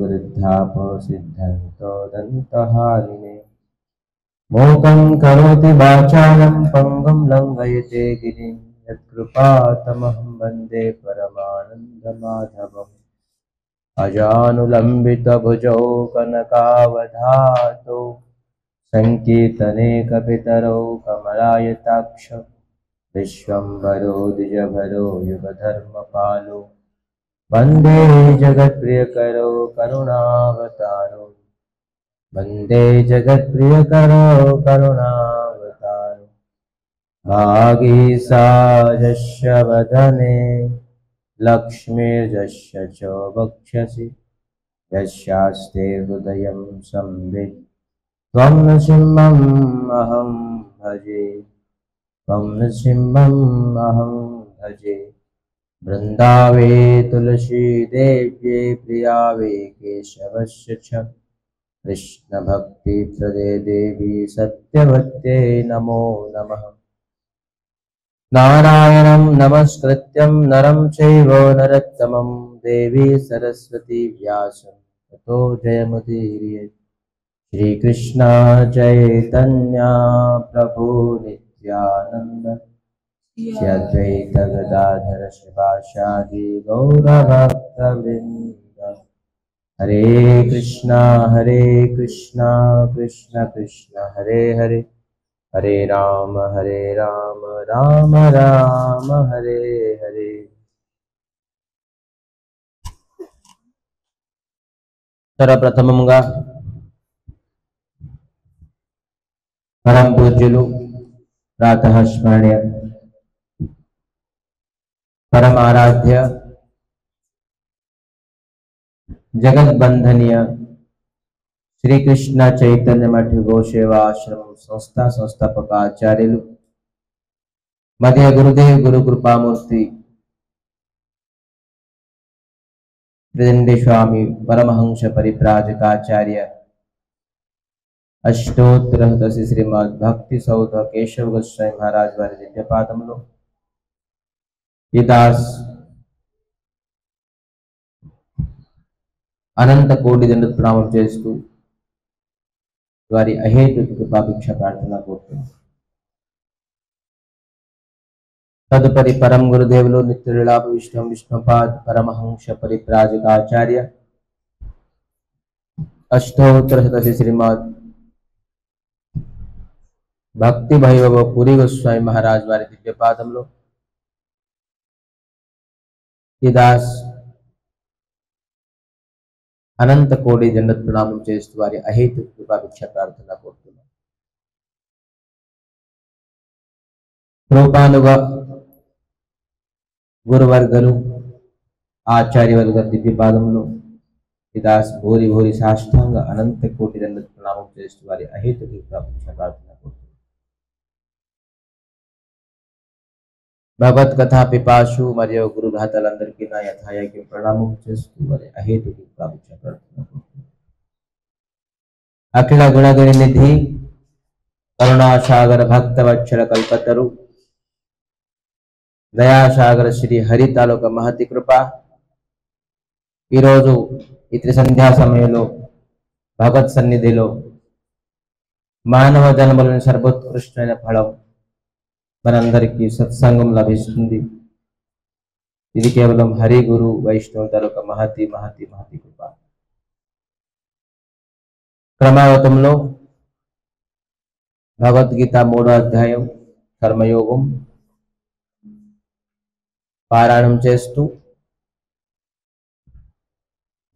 वृद्धापसिद्धन्तो दन्तहारिणे मूकं करोति वाचालं पङ्गुं लङ्घयते गिरिं यत्कृपातमहं वन्दे परमानन्दमाधवम् अजानुलम्बितभुजौ कनकावधातौ संकीर्तने कपितरौ कमलायताक्ष विश्वम्भरो द्विजभरो युगधर्मपालो वन्दे जगत्प्रियकरो करुणावतारो वन्दे जगत्प्रियकरो करुणावतारो भागीसाजस्य वदने लक्ष्मीर्यस्य च वक्षसि यस्यास्ते हृदयं संवित् त्वं नृसिंहम् अहं भजे त्वं नृसिंहम् अहं भजे वृन्दावे तुलसी देव्ये प्रियावे केशवस्य च कृष्णभक्तिप्रदे देवी सत्यवत्यै नमो नमः नारायणं नमस्कृत्यं नरं चैव नरोत्तमं देवी सरस्वती व्यासं ततो जयमुदीरयेत् श्रीकृष्ण चैतन्य प्रभु नित्यानंद श्री अद्वैत गदाधर शिवासादि गौरभक्तवृंद हरे कृष्णा कृष्ण कृष्ण हरे हरे हरे राम राम राम हरे हरे। सर्वप्रथमंगा परम पूज्युలు प्रातः स्मरणीय परम आराध्य जगत बंधनीय श्री कृष्ण चैतन्य मठ गोसेवा आश्रम संस्था संस्थापक आचार्युలు मध्य गुरुदेव गुरु कृपामूर्ति त्रिदंडी स्वामी परमहंस परिप्राजकाचार्य अष्टोत्तर श्रीमद् भक्ति सौध केशव गोस्वामी महाराज वाరి దివ్య పాదములు ఈ దాస్ అనంత కోటి దండ ప్రణామం చేస్తూ వారి అహేతుక కృపాభిక్ష ప్రార్థన కోరుతున్నాను। తదుపరి పరమ గురుదేవులు నిత్యలీలాభ విష్ణుపాద్ పరమహంస పరిప్రాజకాచార్య అష్టోత్తర శ్రీమద్ భక్తి వైభవ పురి గోస్వామి మహారాజ్ వారి దివ్య పాదంలో ఈ దాస్ అనంత కోటి జన్మత్ ప్రణామం చేస్తూ వారి అహేతుక కృపాభిక్ష ప్రార్థన కోరుతున్నాను। రూపానుగా గురువర్గలు ఆచార్యవర్గ దివ్య పాదంలో ఈ దాస్ భూరి భూరి సాష్టాంగ అనంత కోటి జన్మత్ ప్రణామం చేస్తూ వారి అహేతుక కృపాభిక్ష ప్రార్థన కోరుతున్నాను। భగవత్ కథా పిపాసు మరియు గురు భ్రాతలందరికీ నా యథాయోగ్య ప్రణామం చేస్తూ వారి అహేతుక కృపాభిక్ష ప్రార్థన కోరుతున్నాను। అఖిల గుణగణ నిధి కరుణాసాగర భక్తవత్సల కల్పతరు దయాసాగర శ్రీ హరి తాలూక మహతి కృప ఈరోజు ఇతర సంధ్యా సమయంలో భగవత్ సన్నిధిలో మానవ జన్మలోని సర్వోత్కృష్టమైన ఫలం మనందరికీ సత్సంగం లభిస్తుంది। ఇది కేవలం హరి గురు వైష్ణవ తాలూక మహతి మహతి మహతి కృప। క్రమావతంలో భగవద్గీత 3వ అధ్యాయం కర్మయోగం పారాయణం చేస్తూ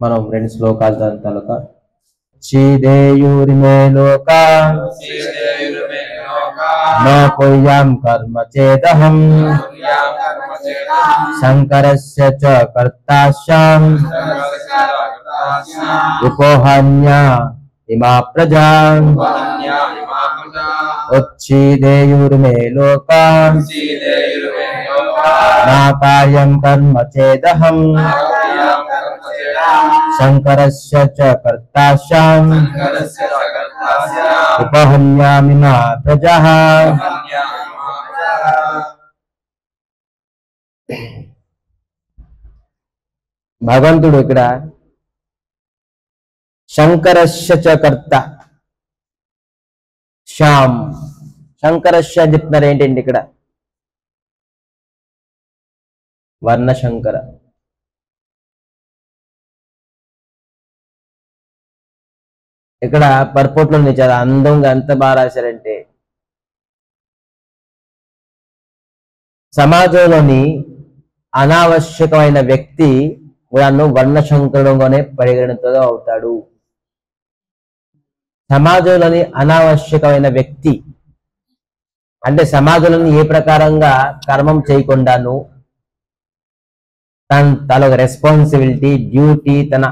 మనం 2 శ్లోకాల దాని తాలూకా చీదేయురిమే లోకా నా కుర్యాం కర్మ చేదహం శంకరస్య చ కర్తాస్యాం ఉపోహన్య ఇమా ప్రజా ఉచ్ఛీదేయుర్మే లోకా నా కార్యం కర్మ చేదహం శంకరస్య చ కర్తాస్యాం ఉపహన్యామి నా ప్రజః। భగవంతుడు ఇక్కడ శంకరస్య చ కర్త శ్యామ్. శంకరస్య అని చెప్తున్నారు ఏంటండి ఇక్కడ? వర్ణశంకర. ఇక్కడ పర్పోట్లో చాలా అందంగా ఎంత బాగా రాశారంటే, సమాజంలోని అనావశ్యకమైన వ్యక్తి నన్ను వర్ణశంకరుడుగానే పరిగణితుగా అవుతాడు. సమాజంలోని అనావశ్యకమైన వ్యక్తి అంటే సమాజంలోని ఏ ప్రకారంగా కర్మం చేయకుండాను తన రెస్పాన్సిబిలిటీ, డ్యూటీ, తన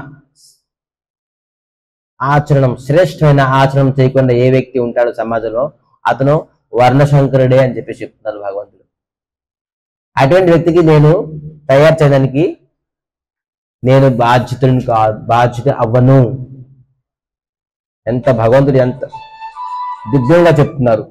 ఆచరణం, శ్రేష్టమైన ఆచరణం చేయకుండా ఏ వ్యక్తి ఉంటాడో సమాజంలో అతను వర్ణశంకరుడే అని చెప్పి చెప్తున్నారు భగవంతుడు. అటువంటి వ్యక్తికి నేను తయారు చేయడానికి నేను బాధ్యత అవ్వను. ఎంత భగవంతుడు ఎంత దివ్యంగా చెప్తున్నారు.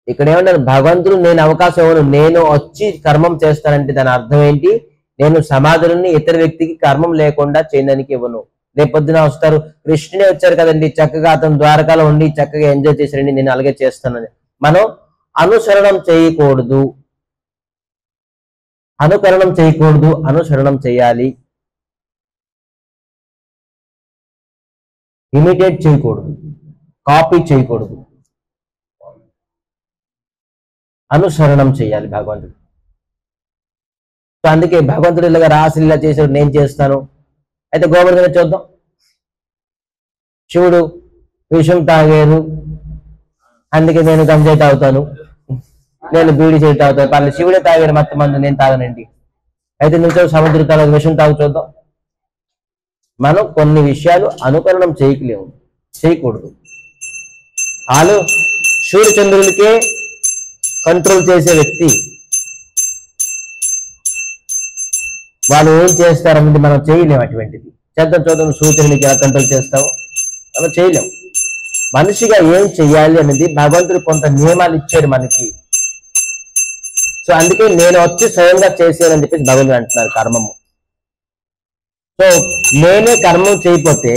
ఇక్కడ ఏమంటారు? భగవంతుడు నేను అవకాశం ఇవ్వను, నేను వచ్చి కర్మం చేస్తానంటే దాని అర్థం ఏంటి? నేను సమాధులని ఇతర వ్యక్తికి కర్మం లేకుండా చేయడానికి ఇవ్వను. రేపొద్దున వస్తారు, కృష్ణుడే వచ్చారు కదండి, చక్కగా అతను ద్వారకాలో ఉండి చక్కగా ఎంజాయ్ చేశారండి, నేను అలాగే చేస్తానని. మనం అనుసరణం చేయకూడదు, అనుకరణం చేయకూడదు, అనుసరణం చేయాలి. ఇమిటేట్ చేయకూడదు, కాపీ చేయకూడదు, అనుసరణం చేయాలి భగవంతుడు. సో అందుకే భగవంతుడు ఇలాగా రాసి ఇలా చేశాడు, నేను చేస్తాను. అయితే గోవర్ధన చూద్దాం. శివుడు విషం తాగారు, అందుకే నేను గంజాయి తాగుతాను, నేను బీడి చేయి తాగుతాను. పర్లేదు, శివుడే తాగారు మొత్తం మందు, నేను తాగనండి. అయితే నువ్వు సముద్ర తాగ విషం తాగు చూద్దాం. మనం కొన్ని విషయాలు అనుకరణం చేయకూడదు. వాళ్ళు సూర్యచంద్రులకే కంట్రోల్ చేసే వ్యక్తి, వాళ్ళు ఏం చేస్తారన్నది మనం చేయలేము. అటువంటిది చూద్దాం, సూచనలకి ఎలా కంట్రోల్ చేస్తావు, మనం చేయలేం. మనిషిగా ఏం చెయ్యాలి అనేది భగవంతుడు కొంత నియమాలు ఇచ్చాడు మనకి. సో అందుకే నేను వచ్చి స్వయంగా చేసేయాలని చెప్పేసి భగవంతుడు అంటున్నారు కర్మము. సో నేనే కర్మం చేయకపోతే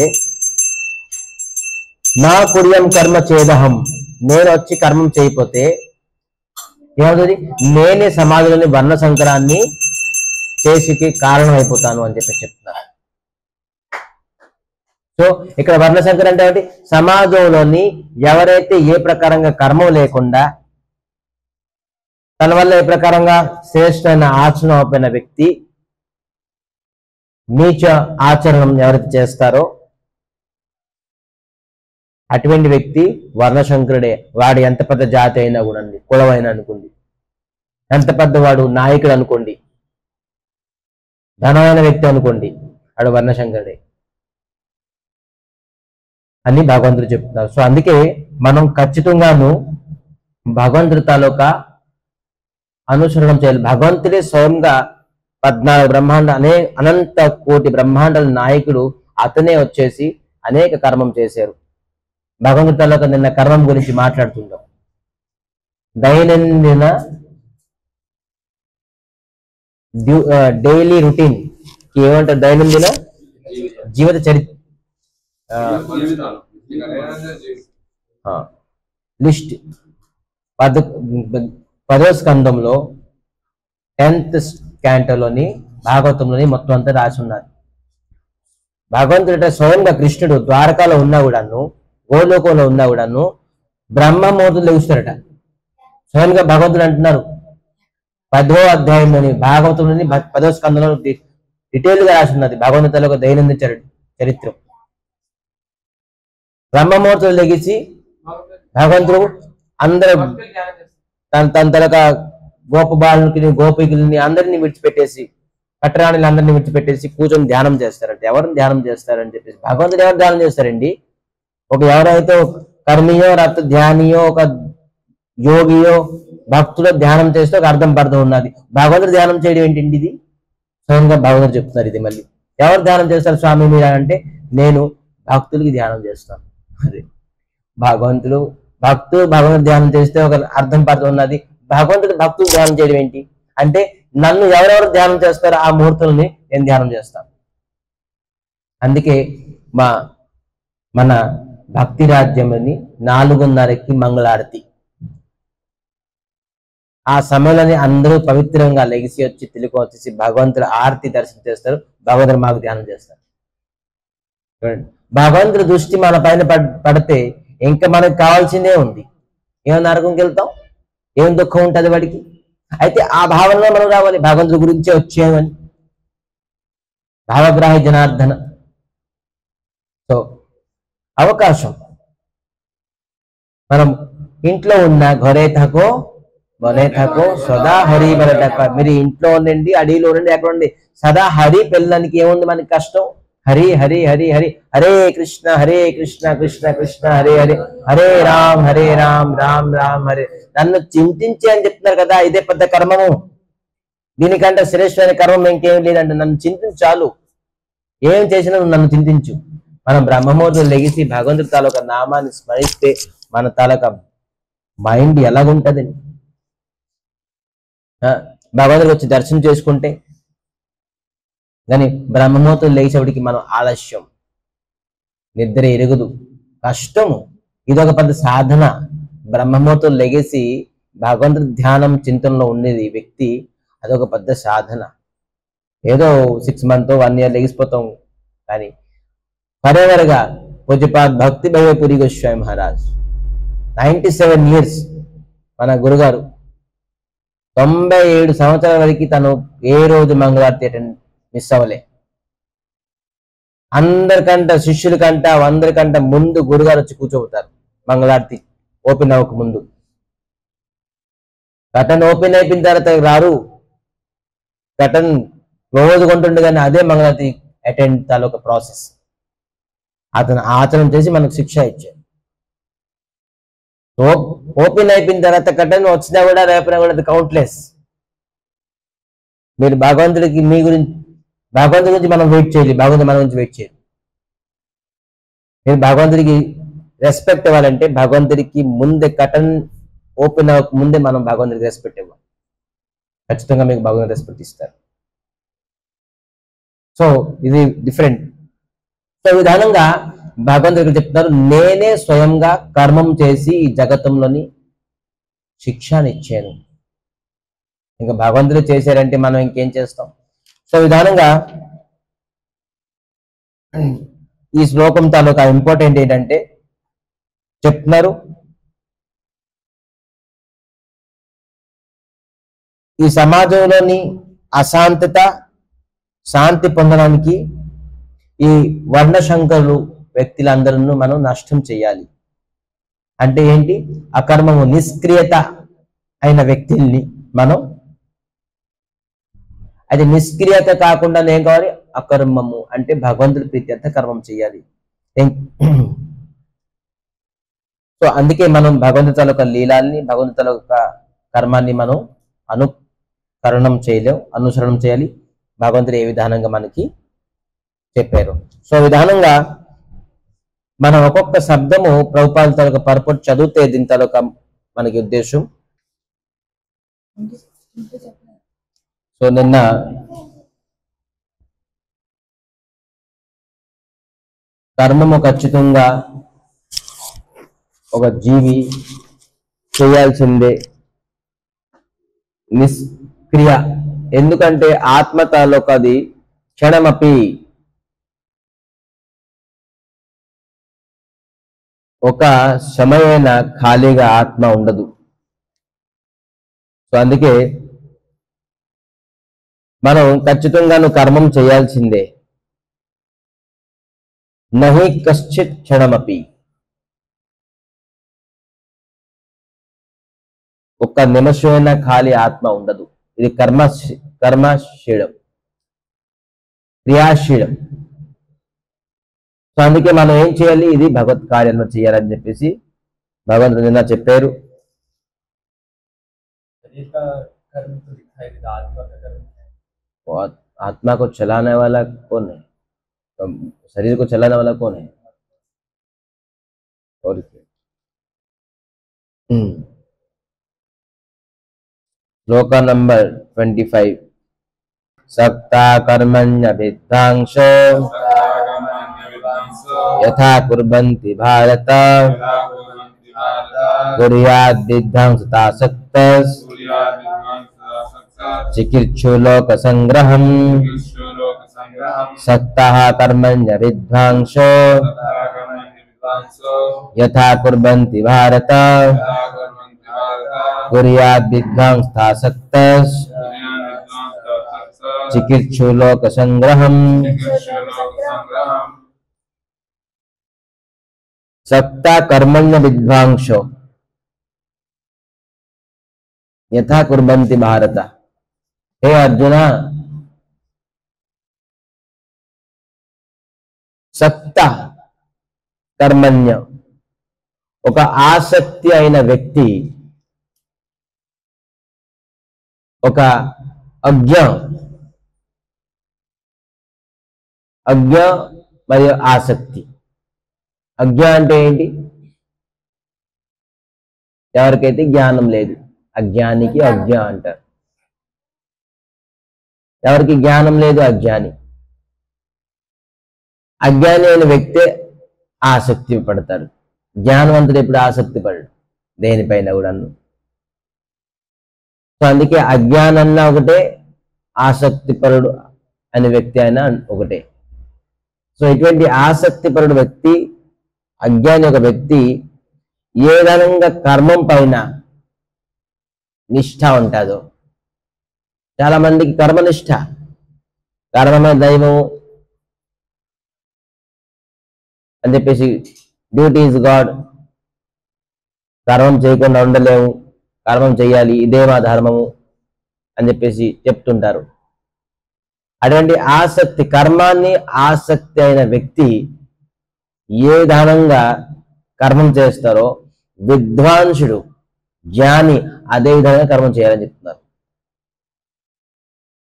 నా కుర్యం కర్మ చేదహం, నేను వచ్చి కర్మం చేయకపోతే ఏమవుతుంది? నేనే సమాజంలోని వర్ణ సంకరాన్ని చేసికి కారణం అయిపోతాను అని చెప్పి చెప్తున్నారు. సో ఇక్కడ వర్ణ సంకరం అంటే ఏంటి? సమాజంలోని ఎవరైతే ఏ ప్రకారంగా కర్మం లేకుండా తన వల్ల ఏ ప్రకారంగా శ్రేష్టమైన ఆచరణ అయిపోయిన వ్యక్తి నీచ ఆచరణం ఎవరైతే చేస్తారో అటువంటి వ్యక్తి వర్ణశంకరుడే. వాడు ఎంత పెద్ద జాతి అయినా కూడా, కులమైనా అనుకోండి, ఎంత పెద్దవాడు నాయకుడు అనుకోండి, ధనమైన వ్యక్తి అనుకోండి, వాడు వర్ణశంకరుడే అని భగవంతుడు చెప్తున్నారు. సో అందుకే మనం ఖచ్చితంగాను భగవంతుడి తాలూకా అనుసరణం చేయాలి. భగవంతుడే స్వయంగా 14 బ్రహ్మాండ అనంత కోటి బ్రహ్మాండాల నాయకుడు అతనే వచ్చేసి అనేక కర్మం చేశారు. భగవంతుడి తాలూకా నిన్న కర్మం గురించి మాట్లాడుతుంటాం. దైనందిన డైలీ రొటీన్ ఏమంటారు? దైనందిన జీవిత చరిత్ర లిస్ట్ 10వ స్కందంలో 10th క్యాంటోలోని భాగవతంలోని మొత్తం అంతా రాసి ఉన్నారు. భగవంతుడు స్వయంగా కృష్ణుడు ద్వారకాలో ఉన్నా కూడాను, గోలోకంలో ఉన్నా కూడాను బ్రహ్మముహూర్తులు లెగుస్తారట. స్వయంగా భగవంతుడు అంటున్నారు 10వ అధ్యాయంలోని భాగవతంలోని 10వ స్కందంలో డీటెయిల్ గా రాసి ఉన్నది భగవంతుల యొక్క దైనందిన చరిత్ర. బ్రహ్మముహూర్తులు లెగిసి భగవంతుడు అందరూ తన తలక గోపబాలుని, గోపికుల్ని అందరినీ విడిచిపెట్టేసి, పట్టరాణులు అందరినీ విడిచిపెట్టేసి కూర్చొని ధ్యానం చేస్తారంటే ఎవరిని ధ్యానం చేస్తారని చెప్పేసి భగవంతుడు ఎవరు ధ్యానం చేస్తారండి? ఎవరైతే కర్మియో, రక్త ధ్యానియో, ఒక యోగియో, భక్తులో ధ్యానం చేస్తే ఒక అర్థం పర్థం ఉన్నది. భగవంతుడు ధ్యానం చేయడం ఏంటండి? ఇది స్వయంగా భగవంతుడు చెప్తున్నారు. ఇది మళ్ళీ ఎవరు ధ్యానం చేస్తారు స్వామి మీరు అంటే, నేను భక్తులకి ధ్యానం చేస్తాను. అదే భగవంతుడు భగవంతుడు ధ్యానం చేస్తే ఒక అర్థం పర్థం ఉన్నది. భగవంతుడు భక్తులు ధ్యానం చేయడం ఏంటి అంటే, నన్ను ఎవరెవరు ధ్యానం చేస్తారో ఆ ముహూర్తుల్ని నేను ధ్యానం చేస్తాను. అందుకే మన భక్తి రాజ్యంని 4:30కి మంగళారతి. ఆ సమయంలోనే అందరూ పవిత్రంగా లెగిసి వచ్చి తిలకం వచ్చేసి భగవంతుడు ఆరతి దర్శనం చేస్తారు, భగవంతుడు మాకు ధ్యానం చేస్తారు. చూడండి, భగవంతుడి దృష్టి మన పైన పడితే ఇంకా మనకు కావాల్సిందే ఉంది. ఏం నరకంకి వెళ్తాం, ఏం దుఃఖం ఉంటుంది వాడికి. అయితే ఆ భావనలో మనం రావాలి, భగవంతుడి గురించే వచ్చేయమని. భావగ్రాహి జనార్దన. సో అవకాశం మనం ఇంట్లో ఉన్న घरे थको बने थको సదా హరి బలటక. మీరు ఇంట్లో ఉండండి, అడవిలో ఉండండి, ఎక్కడ ఉండండి, సదా హరి పిల్లలకి ఏముంది మనకి కష్టం. హరి హరి హరి హరి హరే కృష్ణ కృష్ణ కృష్ణ హరే హరే హరే రామ్ రామ్ రామ్ హరే. నన్ను చింతించి అని చెప్తున్నారు కదా, ఇదే పెద్ద కర్మము. దీనికంటే శ్రేష్టమైన కర్మం ఇంకేం లేదంటే నన్ను చింతించు చాలు. ఏం చేసినా నన్ను చింతించు. మనం బ్రహ్మముహూర్తం లెగిసి భగవంతుడి తాలూకా నామాన్ని స్మరిస్తే మన తాలూకా మైండ్ ఎలాగుంటదని, భగవంతుడికి వచ్చి దర్శనం చేసుకుంటే. కానీ బ్రహ్మముహూర్తం లేచేవాడికి మనం ఆలస్యం, నిద్ర ఎరుగుదు, కష్టము. ఇదొక పెద్ద సాధన. బ్రహ్మముహూర్తం లెగేసి భగవంతుడి ధ్యానం చింతనలో ఉండేది వ్యక్తి, అదొక పెద్ద సాధన. ఏదో 6 months 1 year లెగిసిపోతాం. కానీ పరేవరగా పూజ్యపాద్ భక్తి భైరవపురి గోస్వామి మహారాజ్ 97 years మన గురుగారు 97 సంవత్సరాల వరకు తను ఏ రోజు మంగళారతి మిస్ అవ్వలే. అందరికంటే శిష్యుల కంటే అందరికంటే ముందు గురుగారు వచ్చి కూర్చోబోతారు మంగళారతి ఓపెన్ అవ్వక ముందు. కటన్ ఓపెన్ అయిపోయిన తర్వాత రారు, కటన్ రోజు కొంటుండగానే అదే మంగళారతి అటెండ్ తాలూకా ప్రాసెస్ అతను ఆచరణ చేసి మనకు శిక్ష ఇచ్చారు. ఓపెన్ అయిపోయిన తర్వాత కటన్ వచ్చినా కూడా రేపైనా కూడా అది కౌంట్లెస్. మీరు భగవంతుడికి భగవంతుడి గురించి మనం వెయిట్ చేయాలి, భగవంతుడు మన గురించి వెయిట్ చేయాలి. మీరు భగవంతుడికి రెస్పెక్ట్ ఇవ్వాలంటే భగవంతుడికి ముందే కటన్ ఓపెన్ అవ్వక ముందే మనం భగవంతుడికి రెస్పెక్ట్ ఇవ్వాలి. ఖచ్చితంగా మీకు భగవంతుడు రెస్పెక్ట్ ఇస్తారు. సో ఇది డిఫరెంట్. సో విధానంగా భగవంతుడికి చెప్తున్నారు, నేనే స్వయంగా కర్మం చేసి ఈ జగత్తులోని శిక్షనిచ్చాను. ఇంకా భగవంతుడు చేశారంటే మనం ఇంకేం చేస్తాం. సో విధానంగా ఈ శ్లోకం తాలూకా ఇంపార్టెంట్ ఏంటంటే చెప్తున్నారు, ఈ సమాజంలోని అశాంతత శాంతి పొందడానికి ఈ వర్ణశంకరులు వ్యక్తులందరూ మనం నష్టం చేయాలి. అంటే ఏంటి, అకర్మము నిష్క్రియత అయిన వ్యక్తుల్ని మనం, అది నిష్క్రియత కాకుండా ఏం కావాలి, అకర్మము అంటే భగవంతుడి ప్రీత్యర్థ కర్మం చేయాలి. సో అందుకే మనం భగవంతుడి తాలూకా లీలాల్ని భగవంతుడి తాలూకా కర్మాన్ని మనం అనుకరణం చేయలేం, అనుసరణం చేయాలి. భగవంతుడు ఏ విధానంగా మనకి చెప్పారు. సో విధానంగా మనం ఒక్కొక్క శబ్దము ప్రభుపాద తాలూకా పర్పట్ చదివితే దీని తాలూకా మనకి ఉద్దేశం. సో నిన్న కర్మము ఖచ్చితంగా ఒక జీవి చేయాల్సిందే, నిష్క్రియ. ఎందుకంటే ఆత్మ తాలూకాది క్షణమపి ఒక సమయమైన ఖాళీగా ఆత్మ ఉండదు. సో అందుకే మనం ఖచ్చితంగా కర్మం చేయాల్సిందే. నహి కశ్చిత్ క్షణమపి, ఒక్క నిమిషమైన ఖాళీ ఆత్మ ఉండదు. ఇది కర్మశీలం, క్రియాశీలం. సో అందుకే మనం ఏం చేయాలి, ఇది భగవత్ కార్యంలో చేయాలని చెప్పేసి భగవంతుడు నిన్న చెప్పారు. आत्मा को चलाने वाला कौन है, तो शरीर को चलाने वाला कौन है, और श्लोक नंबर 25, सक्ता कर्मण्य विद्वांसो यथा कुर्वन्ति भारत कुर्याद् विध्वंसतासक्तः चिकीर्षुलोक संग्रहम् सक्तः कर्मण्य विद्वांसो यथा कुर्वन्ति भारत कुर्याद् विध्वंसतासक्तः चिकीर्षुलोक संग्रहम् सक्ता कर्मण्य विद्वांसो यथा कुर्वन्ति भारत। हे अर्जुन, సక్త కర్మణ్య ఒక ఆసక్తి అయిన వ్యక్తి, ఒక అజ్ఞ మరియు ఆసక్తి. అజ్ఞ అంటే ఏంటి? ఎవరికైతే జ్ఞానం లేదు, అజ్ఞానికి అజ్ఞ అంటారు. ఎవరికి జ్ఞానం లేదు అజ్ఞాని. అజ్ఞాని అయిన వ్యక్తే ఆసక్తి పడతారు. జ్ఞానవంతుడు ఎప్పుడు ఆసక్తి పడడు దేనిపైన కూడా. సో అందుకే అజ్ఞానన్నా ఒకటే, ఆసక్తిపరుడు అనే వ్యక్తి అయినా ఒకటే. సో ఇటువంటి ఆసక్తిపరుడు వ్యక్తి, అజ్ఞాని ఒక వ్యక్తి ఏ విధంగా కర్మం పైన నిష్ఠ ఉంటుందో, చాలా మందికి కర్మనిష్ట, కర్మమే దైవము అని చెప్పేసి, డ్యూటీ ఈజ్ గాడ్, కర్మం చేయకుండా ఉండలేము, కర్మం చేయాలి, ఇదే మా ధర్మము అని చెప్పేసి చెప్తుంటారు. అటువంటి ఆసక్తి, కర్మాన్ని ఆసక్తి అయిన వ్యక్తి ఏ విధానంగా కర్మం చేస్తారో విద్వాంసుడు, జ్ఞాని అదే విధంగా కర్మం చేయాలని చెప్తున్నారు.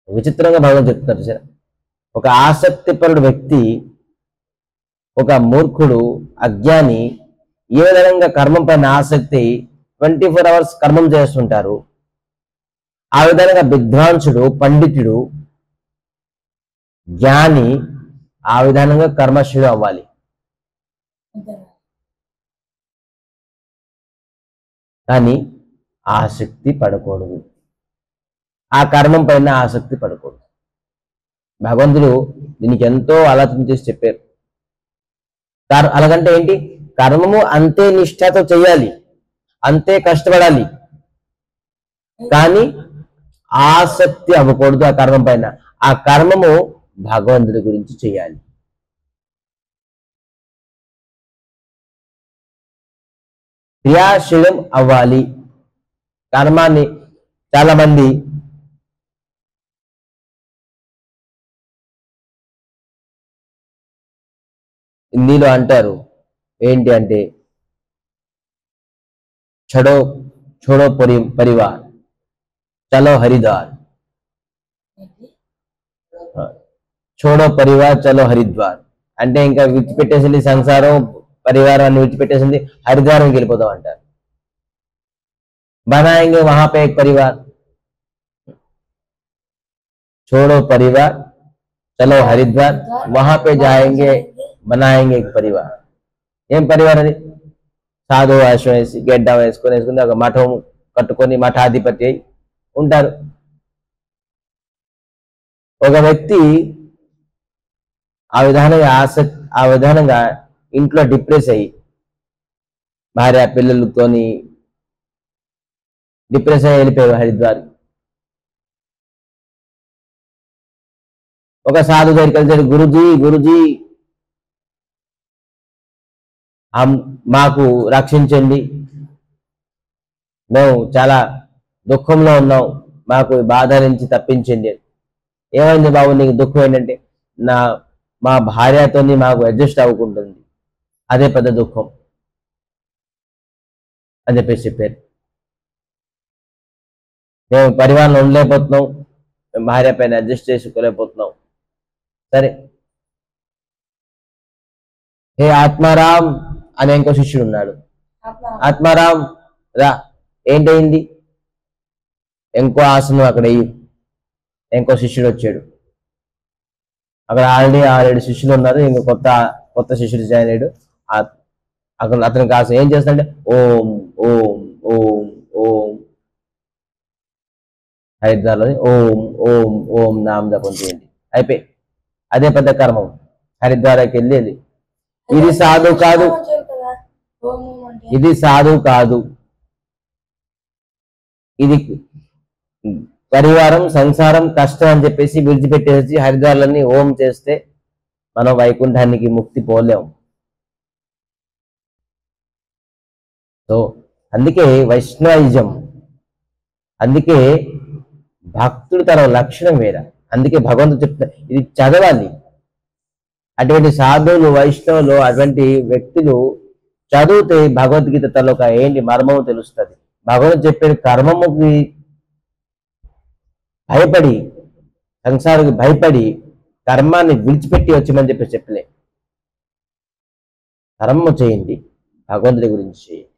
విచిత్రంగా భగవంతుడు చెప్తున్నారు సార్. ఒక ఆసక్తిపరుడు వ్యక్తి, ఒక మూర్ఖుడు, అజ్ఞాని ఏ విధంగా కర్మం పైన ఆసక్తి 24 hours కర్మం చేస్తుంటారు, ఆ విధంగా విద్వాంసుడు, పండితుడు, జ్ఞాని ఆ విధానంగా కర్మశీలు అవ్వాలి. కానీ ఆసక్తి పడకూడదు, ఆ కర్మం పైన ఆసక్తి పడకూడదు. భగవంతుడు దీనికి ఎంతో ఆలోచన చేసి చెప్పారు. అలాగంటే ఏంటి? కర్మము అంతే నిష్ఠతో చేయాలి, అంతే కష్టపడాలి, కానీ ఆసక్తి అవ్వకూడదు ఆ కర్మం పైన. ఆ కర్మము భగవంతుడి గురించి చేయాలి. క్రియాశీలం అవ్వాలి. కర్మాన్ని చాలా మంది హిందీలో అంటారు ఏంటి అంటే, छोड़ो छोड़ो परिवार चलो हरिद्वार, छोड़ो परिवार चलो हरिद्वार అంటే ఇంకా విడిచిపెట్టేసింది సంసారం, పరివారాన్ని విడిచిపెట్టేసింది, హరిద్వారంకి వెళ్ళిపోతాం అంటారు. बनाएंगे वहां पे एक परिवार, छोड़ो परिवार चलो हरिद्वार, वहां पे जाएंगे बनाएंगे एक परिवार. ఏం పరివారం అది? సాధు వేషం వేసి, గెడ్డ వేసుకొని ఒక మఠం కట్టుకొని మఠాధిపతి అయి ఉంటారు. ఒక వ్యక్తి ఆ విధానంగా ఇంట్లో డిప్రెస్ అయ్యి, భార్య పిల్లలతోని డిప్రెస్ అయ్యి వెళ్ళిపోయారు హరిద్వార్. ఒక సాధు దగ్గరికి వెళ్తాడు, గురుజీ మాకు రక్షించండి, మేము చాలా దుఃఖంలో ఉన్నాం, మాకు బాధ నుంచి తప్పించండి. ఏమైంది బాబు నీకు దుఃఖం ఏంటంటే, మా భార్యతోని మాకు అడ్జస్ట్ అవ్వకుంటుంది, అదే పెద్ద దుఃఖం అని చెప్పేసి చెప్పారు. మేము పరివారంలో ఉండలేకపోతున్నాం, మేము భార్య పైన అడ్జస్ట్ చేసుకోలేకపోతున్నాం. సరే, హే ఆత్మారాం అనే ఇంకో శిష్యుడు ఉన్నాడు. ఆత్మారాం రా, ఏంటయింది? ఇంకో ఆసనం అక్కడ ఇంకో శిష్యుడు వచ్చాడు. అక్కడ ఆల్రెడీ 6-7 శిష్యులు ఉన్నారు, ఇంకో కొత్త శిష్యుడు జాయిన్ అయ్యాడు. అతను కాస్త ఏం చేస్తాడంటే ఓం ఓం ఓం ఓం, హరిద్వార్లో ఓం ఓం ఓం నామ జపం చేయండి, అయిపోయి అదే పెద్ద కర్మం. హరిద్వార్కి వెళ్ళేది. ఇది సాధు కాదు, ఇది సాధు కాదు, ఇది పరివారం సంసారం కష్టం అని చెప్పేసి విడిచిపెట్టేసి హరిద్వార్లని ఓం చేస్తే మనం వైకుంఠానికి ముక్తి పోలేం. సో అందుకే వైష్ణవిజం, అందుకే భక్తుడు తన లక్షణం వేరే. అందుకే భగవంతుడు చెప్తారు ఇది చదవాలి. అటువంటి సాధువులు వైష్ణవులు అటువంటి వ్యక్తులు చదివితే భగవద్గీత తలొక ఏంటి మర్మము తెలుస్తుంది. భగవంతుడు చెప్పే కర్మముకి భయపడి, సంసారానికి భయపడి కర్మాన్ని విడిచిపెట్టి వచ్చమని చెప్పలే. కర్మ చేయండి, భగవంతుడి గురించి చేయండి.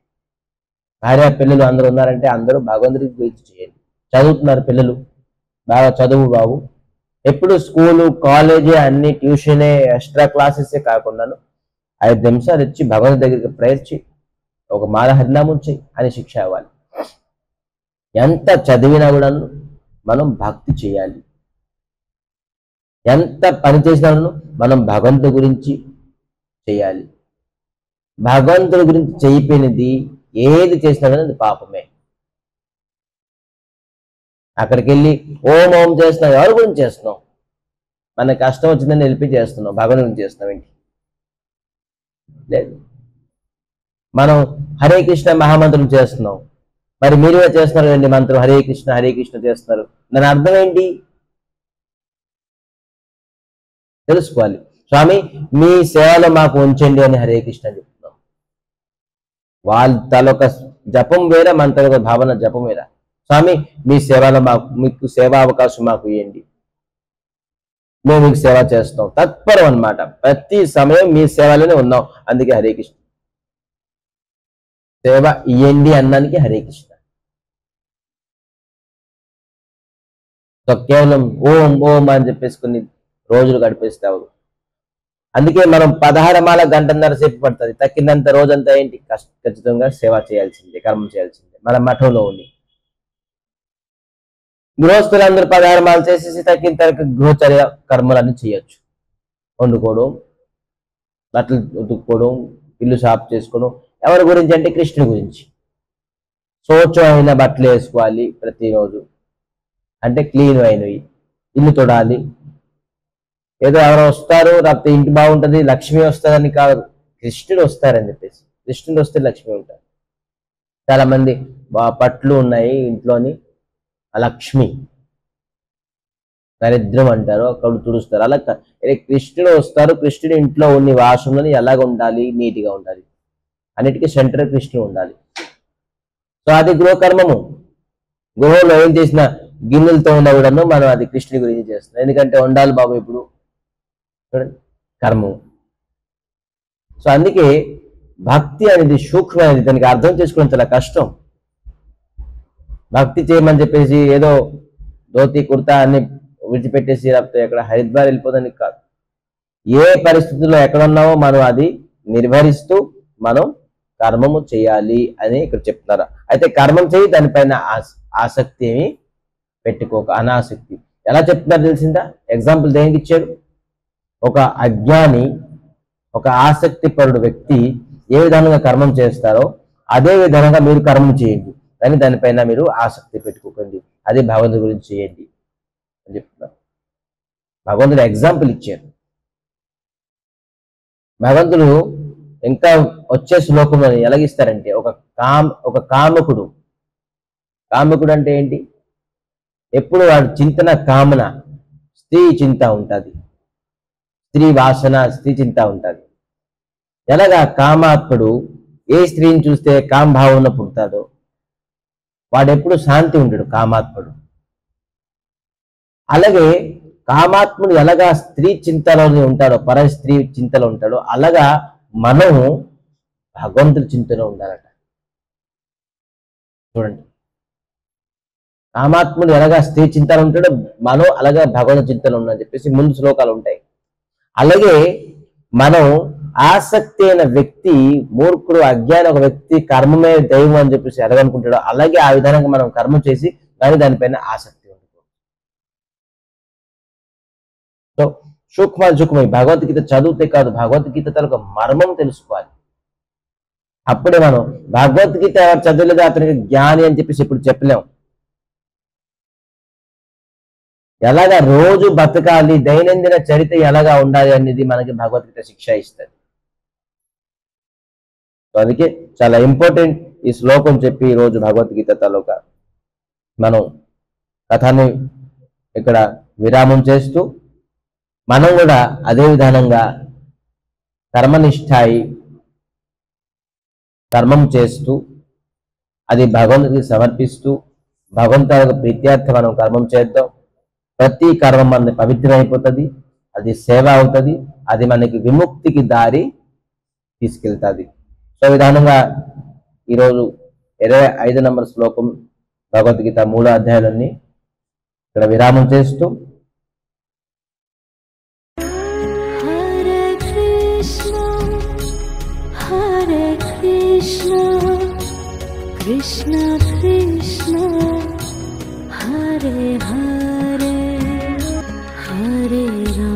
భార్య పిల్లలు అందరూ ఉన్నారంటే అందరూ భగవంతుడి గురించి చేయండి. చదువుతున్నారు పిల్లలు, బాగా చదువు బాబు. ఎప్పుడు స్కూలు కాలేజీ అన్ని ట్యూషనే ఎక్స్ట్రా క్లాసెసే కాకుండాను 5 నిమిషాలు ఇచ్చి భగవంతుడి దగ్గరికి ప్రేయర్ చేయి, ఒక మాల హరినామం చేయి అని శిక్ష ఇవ్వాలి. ఎంత చదివినా కూడా మనం భక్తి చేయాలి. ఎంత పని చేసినా మనం భగవంతుడి గురించి చేయాలి. భగవంతుడి గురించి చేయిపోయినది ఏది చేసినా కానీ అది పాపమే. అక్కడికి వెళ్ళి ఓం ఓం చేస్తున్నాం, ఎవరి గురించి చేస్తున్నాం? మన కష్టం వచ్చిందని నిలిపి చేస్తున్నాం, భగవంతుడి గురించి చేస్తున్నాం ఏంటి? లేదు. మనం హరే కృష్ణ మహామంత్రం చేస్తున్నాం, మరి మీరే చేస్తున్నారు ఏంటి మంత్రం? హరే కృష్ణ చేస్తున్నారు, దాని అర్థం ఏంటి తెలుసుకోవాలి. స్వామి మీ సేవలో మాకు ఉంచండి అని హరే కృష్ణ చెప్తున్నాం. వాళ్ళ తలొక జపం వేరే, మన తలొక భావన జపం వేరే. స్వామి మీ సేవలో మీకు సేవా అవకాశం మాకు ఇవ్వండి, మేము మీకు సేవ చేస్తాం. తత్పరం అన్నమాట. ప్రతి సమయం మీ సేవలోనే ఉన్నాం, అందుకే హరే కృష్ణ. సేవ ఇయ్యండి అన్నానికి హరే కృష్ణ. కేవలం ఓం ఓం అని చెప్పేసుకుని రోజులు గడిపేస్తావు. అందుకే మనం 16 మాల గంటన్నర సేపు పడుతుంది. తక్కినంత రోజంతా ఏంటి ఖచ్చితంగా సేవ చేయాల్సిందే, కర్మ చేయాల్సిందే. మన మఠంలో ఉంది గృహస్థులందరూ 16 మాలు చేసేసి తక్కిన తరగతి గృహచర్య కర్మలన్నీ చేయొచ్చు. వండుకోవడం, బట్టలు ఉతుక్కోవడం, ఇల్లు సాఫ్ చేసుకోవడం. ఎవరి గురించి అంటే కృష్ణుడి గురించి. స్వచ్ఛమైన బట్టలు వేసుకోవాలి ప్రతిరోజు, అంటే క్లీన్ అయినవి. ఇల్లు తొడాలి. ఏదో ఎవరో వస్తారు లేకపోతే ఇంటి బాగుంటుంది లక్ష్మి వస్తుందని కాదు, కృష్ణుడు వస్తారని చెప్పేసి. కృష్ణుడు వస్తే లక్ష్మి ఉంటారు. చాలా మంది పట్లు ఉన్నాయి ఇంట్లోని, లక్ష్మి దరిద్రం అంటారు, అక్కడ తుడుస్తారు. అలా కృష్ణుడు వస్తారు, కృష్ణుడు ఇంట్లో ఉన్న వాసనని ఎలాగ ఉండాలి, నీట్గా ఉండాలి, అన్నిటికీ సెంటర్ కృష్ణుడు ఉండాలి. సో అది గృహకర్మము. గృహంలో ఏం చేసిన గిన్నెలతో ఉండకూడను మనం అది కృష్ణుడి గురించి చేస్తున్నాం. ఎందుకంటే ఉండాలి బాబు ఇప్పుడు చూడండి కర్మం. సో అందుకే భక్తి అనేది సూక్ష్మమైనది, దానికి అర్థం చేసుకోవడం చాలా కష్టం. భక్తి చేయమని చెప్పేసి ఏదో ధోతి కుర్తా అన్ని విడిచిపెట్టేసి లేకపోతే ఎక్కడ హరిద్వార్ వెళ్ళిపోదని కాదు. ఏ పరిస్థితుల్లో ఎక్కడ ఉన్నామో మనం అది నిర్వహిస్తూ మనం కర్మము చేయాలి అని ఇక్కడ చెప్తున్నారు. అయితే కర్మం చేయి, దానిపైన ఆసక్తి ఏమి పెట్టుకోక, అనాసక్తి. ఎలా చెప్తున్నారు తెలిసిందా? ఎగ్జాంపుల్ దేనికి ఇచ్చాడు? ఒక అజ్ఞాని, ఒక ఆసక్తిపరుడు వ్యక్తి ఏ విధంగా కర్మం చేస్తారో అదే విధంగా మీరు కర్మం చేయండి, కానీ దానిపైన మీరు ఆసక్తి పెట్టుకోకండి, అదే భగవంతుడి గురించి చేయండి అని చెప్తున్నారు. భగవంతుడు ఎగ్జాంపుల్ ఇచ్చారు. భగవంతుడు ఇంకా వచ్చే శ్లోకంలో ఎలాగిస్తారంటే ఒక కాముకుడు అంటే ఏంటి? ఎప్పుడు వాడు చింతన కామన, స్త్రీ చింత ఉంటుంది, స్త్రీ వాసన, స్త్రీ చింత ఉంటుంది. ఎలాగా కామాత్ముడు ఏ స్త్రీని చూస్తే కామభావన పుడతాడో వాడెప్పుడు శాంతి ఉంటాడు కామాత్ముడు. అలాగే కామాత్ముడు ఎలాగా స్త్రీ చింతలో ఉంటాడో, పర స్త్రీ చింతలో ఉంటాడో, అలాగా మనము భగవంతుడి చింతలో ఉండాలట. చూడండి, కామాత్ముడు ఎలాగా స్త్రీ చింతలో ఉంటాడో మనం అలాగా భగవంతుడి చింతలో ఉన్నాడని చెప్పేసి ముందు శ్లోకాలు ఉంటాయి. అలాగే మనం ఆసక్తి అయిన వ్యక్తి, మూర్ఖుడు అజ్ఞాని ఒక వ్యక్తి కర్మమే దైవం అని చెప్పేసి ఎలాగనుకుంటాడో అలాగే ఆ విధానంగా మనం కర్మ చేసి కానీ దానిపైన ఆసక్తి ఉంటుంది. సో సూక్ష్మ భగవద్గీత చదివితే కాదు, భగవద్గీత తలకు మర్మం తెలుసుకోవాలి. అప్పుడే మనం భగవద్గీత ఎవరు చదవలేదు అతనికి జ్ఞాని అని చెప్పేసి ఇప్పుడు చెప్పలేం. ఎలాగా రోజు బతకాలి, దైనందిన చరిత్ర ఎలాగా ఉండాలి అనేది మనకి భగవద్గీత శిక్ష ఇస్తుంది. సో అందుకే చాలా ఇంపార్టెంట్ ఈ శ్లోకం చెప్పి ఈరోజు భగవద్గీత తాలూకా మనం కథని ఇక్కడ విరామం చేస్తూ మనం కూడా అదే విధానంగా కర్మనిష్ఠాయి కర్మం చేస్తూ అది భగవంతుడికి సమర్పిస్తూ భగవంతుడి ప్రీత్యార్థం మనం కర్మం చేద్దాం. ప్రతి కర్మం మనకి పవిత్రమైపోతుంది, అది సేవ అవుతుంది, అది మనకి విముక్తికి దారి తీసుకెళ్తుంది. సో విధానంగా ఈరోజు 25 నంబర్ శ్లోకం భగవద్గీత 3వ అధ్యాయాలన్నీ ఇక్కడ విరామం చేస్తూ కృష్ణ కృష్ణ హరే హరే హరే రామ